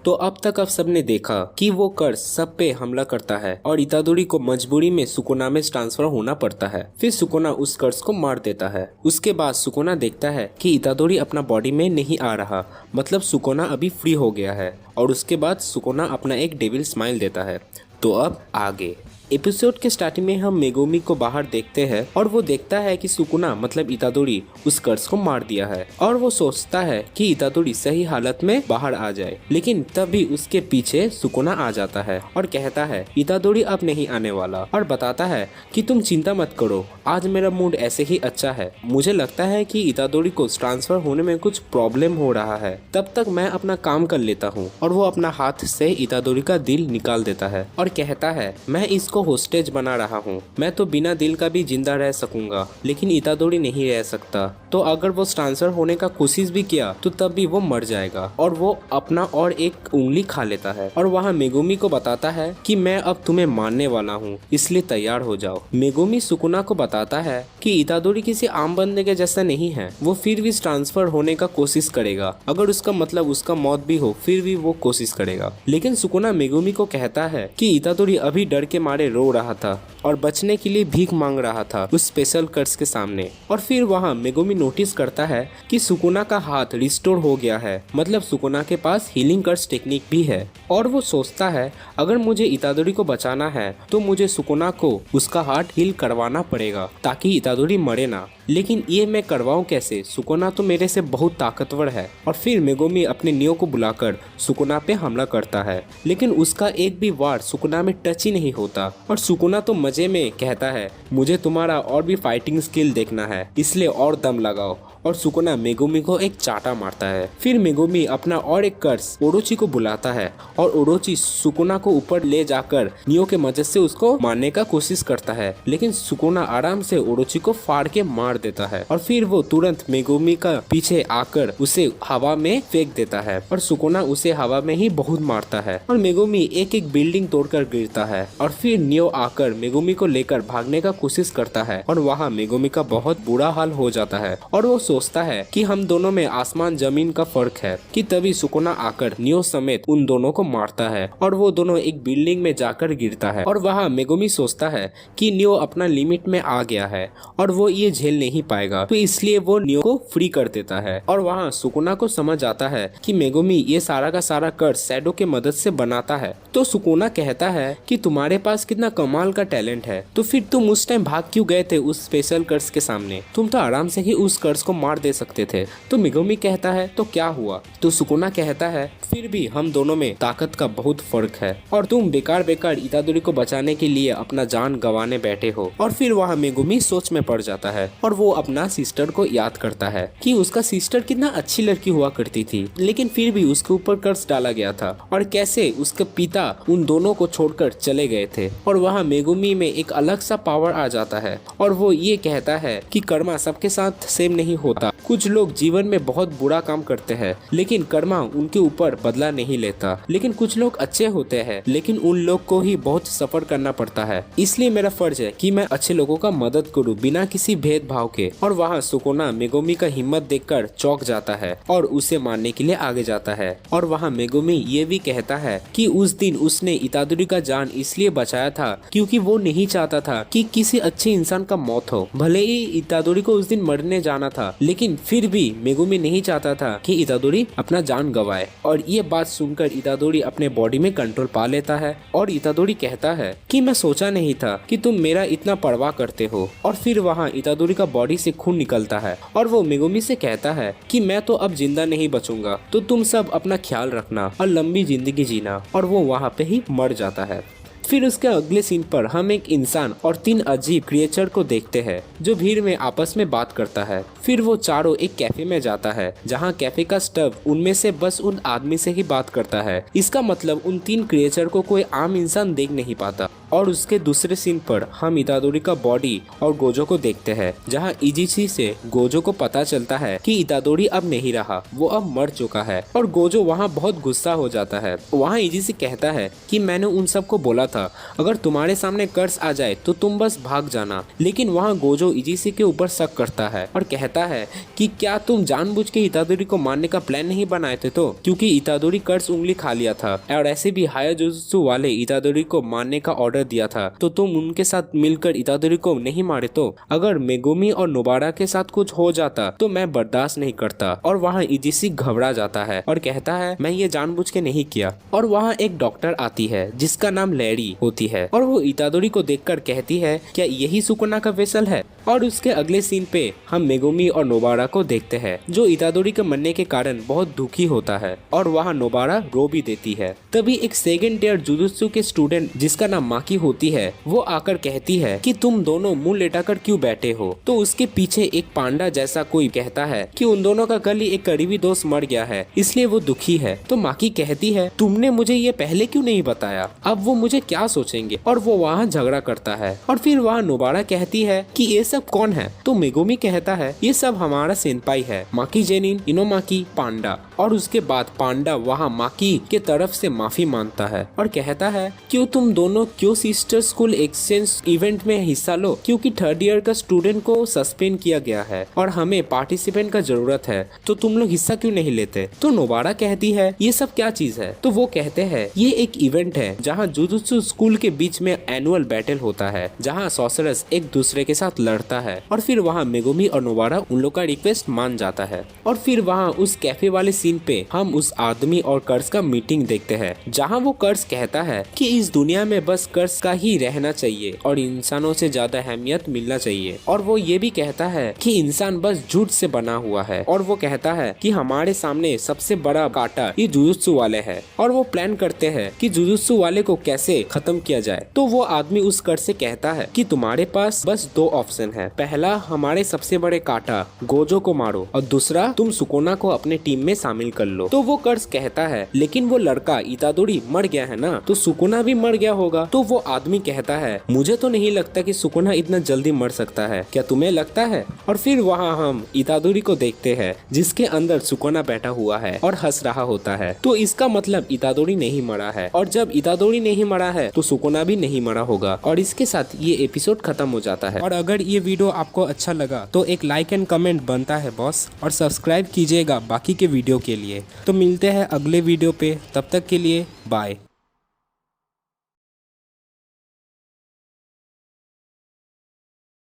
तो अब तक आप सबने देखा कि वो कर्स सब पे हमला करता है और इतादोरी को मजबूरी में सुकुना में ट्रांसफर होना पड़ता है। फिर सुकुना उस कर्स को मार देता है। उसके बाद सुकुना देखता है कि इतादोरी अपना बॉडी में नहीं आ रहा, मतलब सुकुना अभी फ्री हो गया है। और उसके बाद सुकुना अपना एक डेविल स्माइल देता है। तो अब आगे एपिसोड के स्टार्टिंग में हम मेगुमी को बाहर देखते हैं और वो देखता है कि सुकुना मतलब इतादोरी उस कर्स को मार दिया है और वो सोचता है कि इतादोरी सही हालत में बाहर आ जाए, लेकिन तभी उसके पीछे सुकुना आ जाता है और कहता है इतादोरी अब नहीं आने वाला और बताता है कि तुम चिंता मत करो, आज मेरा मूड ऐसे ही अच्छा है। मुझे लगता है कि इतादोरी को ट्रांसफर होने में कुछ प्रॉब्लम हो रहा है, तब तक मैं अपना काम कर लेता हूँ। और वो अपना हाथ से इतादोरी का दिल निकाल देता है और कहता है मैं इसको होस्टेज बना रहा हूँ, मैं तो बिना दिल का भी जिंदा रह सकूंगा, लेकिन इतादोरी नहीं रह सकता। तो अगर वो ट्रांसफर होने का कोशिश भी किया तो तब भी वो मर जाएगा। और वो अपना और एक उंगली खा लेता है और वहाँ मेगुमी को बताता है कि मैं अब तुम्हें मारने वाला हूँ, इसलिए तैयार हो जाओ। मेगुमी सुकुना को बताता है कि इतादोरी किसी आम बंदे के जैसा नहीं है, वो फिर भी ट्रांसफर होने का कोशिश करेगा, अगर उसका मतलब उसका मौत भी हो फिर भी वो कोशिश करेगा। लेकिन सुकुना मेगुमी को कहता है कि इतादोरी अभी डर के मारे रो रहा था और बचने के लिए भीख मांग रहा था उस स्पेशल कर्स के सामने। और फिर वहाँ मेगुमी नोटिस करता है कि सुकुना का हाथ रिस्टोर हो गया है, मतलब सुकुना के पास हीलिंग कर्स टेक्निक भी है। और वो सोचता है अगर मुझे इतादोरी को बचाना है तो मुझे सुकुना को उसका हार्ट हील करवाना पड़ेगा ताकि इतादोरी मरे ना। लेकिन ये मैं करवाऊं कैसे, सुकुना तो मेरे से बहुत ताकतवर है। और फिर मेगुमी अपने नियो को बुलाकर सुकुना पे हमला करता है, लेकिन उसका एक भी वार सुकुना में टच ही नहीं होता। और सुकुना तो मजे में कहता है मुझे तुम्हारा और भी फाइटिंग स्किल देखना है, इसलिए और दम लगाओ। और सुकुना मेगुमी को एक चाटा मारता है। फिर मेगुमी अपना और एक कर्स ओरोची को बुलाता है और ओरोची सुकुना को ऊपर ले जाकर नियो के मदद से उसको मारने का कोशिश करता है, लेकिन सुकुना आराम से ओरोची को फाड़ के मार देता है। और फिर वो तुरंत मेगुमी का पीछे आकर उसे हवा में फेंक देता है और सुकुना उसे हवा में ही बहुत मारता है और मेगुमी एक एक बिल्डिंग तोड़कर गिरता है। और फिर नियो आकर मेगुमी को लेकर भागने का कोशिश करता है और वहाँ मेगुमी का बहुत बुरा हाल हो जाता है और वो सोचता है कि हम दोनों में आसमान जमीन का फर्क है। कि तभी सुकुना आकर नियो समेत उन दोनों को मारता है और वो दोनों एक बिल्डिंग में जाकर गिरता है। और वहाँ मेगुमी सोचता है कि नियो अपना लिमिट में आ गया है और वो ये झेल नहीं पाएगा, तो इसलिए वो नियो को फ्री कर देता है। और वहाँ सुकुना को समझ आता है कि मेगुमी ये सारा का सारा कर्स शैडो के मदद से बनाता है। तो सुकुना कहता है कि तुम्हारे पास कितना कमाल का टैलेंट है, तो फिर तुम उस टाइम भाग क्यों गए थे उस स्पेशल कर्स के सामने, तुम तो आराम से ही उस कर्स को मार दे सकते थे। तो मेगुमी कहता है तो क्या हुआ, तो सुकुना कहता है फिर भी हम दोनों में ताकत का बहुत फर्क है और तुम बेकार बेकार इतादोरी को बचाने के लिए अपना जान गंवाने बैठे हो। और फिर वहाँ मेगुमी सोच में पड़ जाता है और वो अपना सिस्टर को याद करता है कि उसका सिस्टर कितना अच्छी लड़की हुआ करती थी, लेकिन फिर भी उसके ऊपर कर्स डाला गया था और कैसे उसके पिता उन दोनों को छोड़कर चले गए थे। और वहाँ मेगुमी में एक अलग सा पावर आ जाता है और वो ये कहता है कि कर्मा सबके साथ सेम नहीं होता। कुछ लोग जीवन में बहुत बुरा काम करते हैं लेकिन कर्मा उनके ऊपर बदला नहीं लेता, लेकिन कुछ लोग अच्छे होते हैं लेकिन उन लोग को ही बहुत सफर करना पड़ता है। इसलिए मेरा फर्ज है कि मैं अच्छे लोगों का मदद करूं बिना किसी भेदभाव के। और वहाँ सुकुना मेगुमी का हिम्मत देखकर चौंक जाता है और उसे मारने के लिए आगे जाता है। और वहाँ मेगुमी ये भी कहता है कि उस दिन उसने इतादोरी का जान इसलिए बचाया था क्योंकि वो नहीं चाहता था कि किसी अच्छे इंसान का मौत हो। भले ही इतादोरी को उस दिन मरने जाना था, लेकिन फिर भी मेगुमी नहीं चाहता था कि इतादोरी अपना जान गवाए। और ये बात सुनकर इतादोरी अपने बॉडी में कंट्रोल पा लेता है और इतादोरी कहता है कि मैं सोचा नहीं था कि तुम मेरा इतना परवाह करते हो। और फिर वहाँ इतादोरी का बॉडी से खून निकलता है और वो मेगुमी से कहता है कि मैं तो अब जिंदा नहीं बचूंगा, तो तुम सब अपना ख्याल रखना और लंबी जिंदगी जीना। और वो वहाँ पे ही मर जाता है। फिर उसके अगले सीन पर हम एक इंसान और 3 अजीब क्रिएचर को देखते हैं जो भीड़ में आपस में बात करता है। फिर वो चारों एक कैफे में जाता है जहाँ कैफे का स्टाफ उनमें से बस उन आदमी से ही बात करता है। इसका मतलब उन 3 क्रिएचर को कोई आम इंसान देख नहीं पाता। और उसके दूसरे सीन पर हम इतादोरी का बॉडी और गोजो को देखते हैं, जहाँ इजिची से गोजो को पता चलता है कि इतादोरी अब नहीं रहा, वो अब मर चुका है। और गोजो वहाँ बहुत गुस्सा हो जाता है। वहाँ इजिची कहता है कि मैंने उन सबको बोला था अगर तुम्हारे सामने कर्स आ जाए तो तुम बस भाग जाना। लेकिन वहाँ गोजो इजिची के ऊपर शक करता है और कहता है कि क्या तुम जानबूझ के इतादोरी को मारने का प्लान नहीं बनाए थे? तो क्योंकि इतादोरी कर्स उंगली खा लिया था और ऐसे भी हाया जुजुत्सु वाले इतादोरी को मारने का ऑर्डर दिया था, तो तुम उनके साथ मिलकर इतादोरी को नहीं मारे? तो अगर मेगुमी और नोबारा के साथ कुछ हो जाता तो मैं बर्दाश्त नहीं करता। और वहाँ इजिची घबरा जाता है और कहता है मैं ये जानबूझ के नहीं किया। और वहाँ एक डॉक्टर आती है जिसका नाम लैरी होती है और वो इतादोरी को देखकर कहती है क्या यही सुकुना का वेसल है? और उसके अगले सीन पे हम मेगुमी और नोबारा को देखते हैं जो इतादोरी के मरने के कारण बहुत दुखी होता है और वहाँ नोबारा रो भी देती है। तभी एक सेकंड ईयर जुजुत्सु के स्टूडेंट जिसका नाम माकी होती है वो आकर कहती है कि तुम दोनों मुंह लेटाकर क्यों बैठे हो? तो उसके पीछे एक पांडा जैसा कोई कहता है कि उन दोनों का कल ही एक करीबी दोस्त मर गया है इसलिए वो दुखी है। तो माकी कहती है तुमने मुझे ये पहले क्यों नहीं बताया? अब वो मुझे क्या सोचेंगे? और वो वहाँ झगड़ा करता है। और फिर वहाँ नोबारा कहती है कि ये सब कौन है? तो मेगुमी कहता है ये सब हमारा सेनपाई है, माकी जेनिन, इनोमाकी, पांडा। और उसके बाद पांडा वहाँ माकी के तरफ से माफी मांगता है और कहता है क्यों तुम दोनों क्यों सिस्टर स्कूल एक्सचेंज इवेंट में हिस्सा लो, क्योंकि थर्ड ईयर का स्टूडेंट को सस्पेंड किया गया है और हमें पार्टिसिपेंट का जरूरत है, तो तुम लोग हिस्सा क्यों नहीं लेते? तो नोबारा कहती है ये सब क्या चीज है? तो वो कहते हैं ये एक इवेंट है जहाँ जुजुत्सु स्कूल के बीच में एनुअल बैटल होता है जहाँ सॉर्सरर्स एक दूसरे के साथ लड़ता है। और फिर वहाँ मेगुमी और नोबारा उन लोग का रिक्वेस्ट मान जाता है। और फिर वहाँ उस कैफे वाले सीन पे हम उस आदमी और कर्स का मीटिंग देखते हैं जहाँ वो कर्स कहता है कि इस दुनिया में बस कर्स का ही रहना चाहिए और इंसानों से ज्यादा अहमियत मिलना चाहिए। और वो ये भी कहता है कि इंसान बस झूठ से बना हुआ है। और वो कहता है कि हमारे सामने सबसे बड़ा कांटा ये जुजुत्सु वाले है और वो प्लान करते हैं कि जुजुत्सु वाले को कैसे खत्म किया जाए। तो वो आदमी उस कर्स से कहता है कि तुम्हारे पास बस दो ऑप्शन है, पहला हमारे सबसे बड़े कांटा गोजो को मारो और दूसरा तुम सुकोना को अपने टीम में शामिल कर लो। तो वो कर्स कहता है लेकिन वो लड़का इतादोरी मर गया है ना, तो सुकोना भी मर गया होगा। तो वो आदमी कहता है मुझे तो नहीं लगता कि सुकोना इतना जल्दी मर सकता है, क्या तुम्हें लगता है? और फिर वहाँ हम इतादोरी को देखते हैं जिसके अंदर सुकोना बैठा हुआ है और हंस रहा होता है। तो इसका मतलब इतादोरी नहीं मरा है और जब इतादोरी नहीं मरा है तो सुकोना भी नहीं मरा होगा। और इसके साथ ये एपिसोड खत्म हो जाता है। और अगर ये वीडियो आपको अच्छा लगा तो एक लाइक एंड कमेंट बनता है बॉस, और सब्सक्राइब कीजिएगा बाकी के वीडियो के लिए। तो मिलते हैं अगले वीडियो पे, तब तक के लिए बाय।